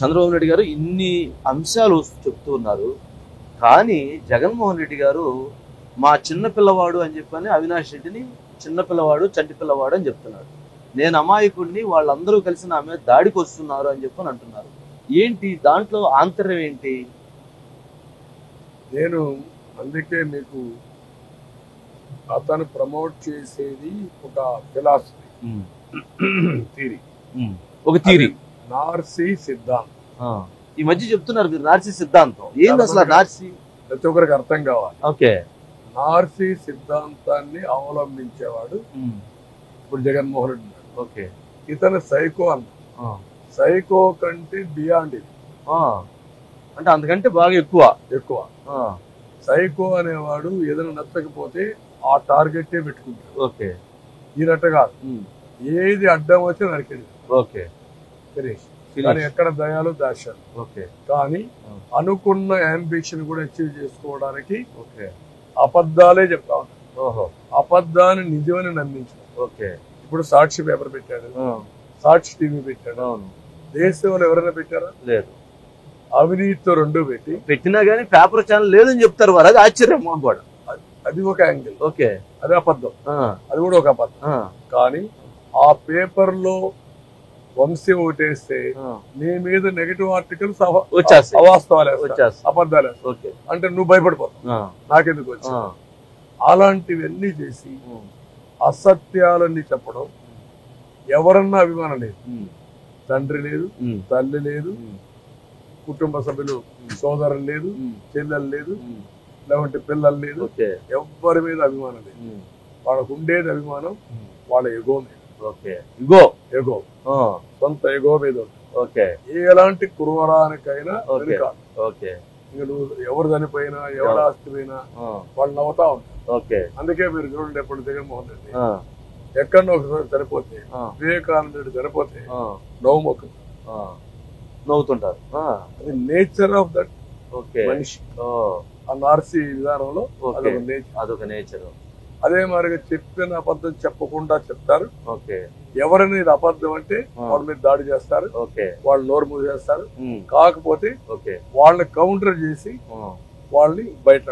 చంద్రబాబు నాయుడు గారు ఇన్ని అంశాలు చెప్తూ ఉన్నారు. కానీ జగన్మోహన్ రెడ్డి గారు మా చిన్న పిల్లవాడు అని చెప్పని అవినాష్ రెడ్డిని చిన్న పిల్లవాడు, చంటి పిల్లవాడు అని చెప్తున్నాడు. నేను అమాయకుడిని, వాళ్ళందరూ కలిసి నా మీద దాడికి వస్తున్నారు అని చెప్పని అంటున్నారు. ఏంటి దాంట్లో ఆంతర్యం ఏంటి? నేను అందుకే మీకు అతను ప్రమోట్ చేసేది ఒక ఫిలాసఫీ థియరీ, ఒక థియరీ, నార్సీ సిద్ధాంతం. ఈ మధ్య చెప్తున్నారు మీరు నార్సీ సిద్ధాంతం. ఏంది అసలు నార్సీ? ప్రతి ఒక్కరికి అర్థం కావాలి. ఓకే, నార్సీ సిద్ధాంతాన్ని అవలంబించేవాడు ఇప్పుడు జగన్మోహన్ రెడ్డి. ఓకే, ఇతను సైకో అన్న, సైకో కంటే బియాండ్ ఇది, అంటే అంతకంటే బాగా ఎక్కువ. సైకో అనేవాడు ఏదైనా నచ్చకపోతే ఆ టార్గెట్ పెట్టుకుంటాడు. ఓకే, ఈయనట్ట కాదు, ఏది అడ్డం వచ్చి నరికేది. ఓకే, కానీ ఎక్కడ దయాలు దాశాలు. ఓకే, కానీ అనుకున్న అంబిషన్ కూడా అచీవ్ చేసుకోవడానికి అబద్ధాలే చెప్తా ఉంటాడు. ఓహో, అబద్ధాన్ని నిజమని నమ్మించాడు. ఓకే, ఇప్పుడు సాక్షి పేపర్ పెట్టాడు, సాక్షి టీవీ పెట్టాడు. అవును, దేశంలో ఎవరైనా పెట్టారా? లేదు. అవినీతితో రెండు పెట్టినా గానీ పేపర్ ఛానల్ లేదని చెప్తారు వారు. అది ఆశ్చర్యం కూడా. అది ఒక యాంగిల్. ఓకే, అది అబద్ధం, అది కూడా ఒక అబద్ధం. కానీ ఆ పేపర్ లో వంశీ ఓటేస్తే నీ మీద నెగటివ్ ఆర్టికల్స్ అవాస్తవాలు, అబద్ధాలు అంటే నువ్వు భయపడిపోతావు, నాకెందుకు వచ్చి. అలాంటివన్నీ చేసి అసత్యాలన్నీ చెప్పడం. ఎవరన్నా అభిమానం లేదు, తండ్రి లేదు, తల్లి లేదు, కుటుంబ సభ్యులు సోదరులు లేదు, చెల్లెలు లేదు, లేదంటే పిల్లలు లేదు, ఎవరి మీద అభిమానం లేదు. వాళ్ళకు ఉండేది అభిమానం వాళ్ళ ఎగో మీద. ఎగో సొంత ఎగో మీద ఉంటుంది. ఎలాంటి కుర్వరానికైనా ఇంకా నువ్వు ఎవరు చనిపోయినా ఎవరు ఆస్తి పోయినా వాళ్ళు నవ్వుతా ఉంటారు. అందుకే మీరు చూడండి, ఎప్పుడు జగన్మోహన్ రెడ్డి ఎక్కడో ఒకసారి చనిపోతే, వివేకానంద రెడ్డి చనిపోతే నవ్వు మొక్క నవ్వుతుంటారు. అది నేచర్ ఆఫ్ దట్ మనిషి. ఆ నార్సీ విధానంలో అదొక నేచర్. అదే మరిగా చెప్పిన అబద్ధం చెప్పకుండా చెప్తారు. ఎవరైనా ఇది అబద్ధం అంటే వాళ్ళ మీద దాడి చేస్తారు, వాళ్ళు నోరు మూసేస్తారు. కాకపోతే వాళ్ళని కౌంటర్ చేసి వాళ్ళని బయట.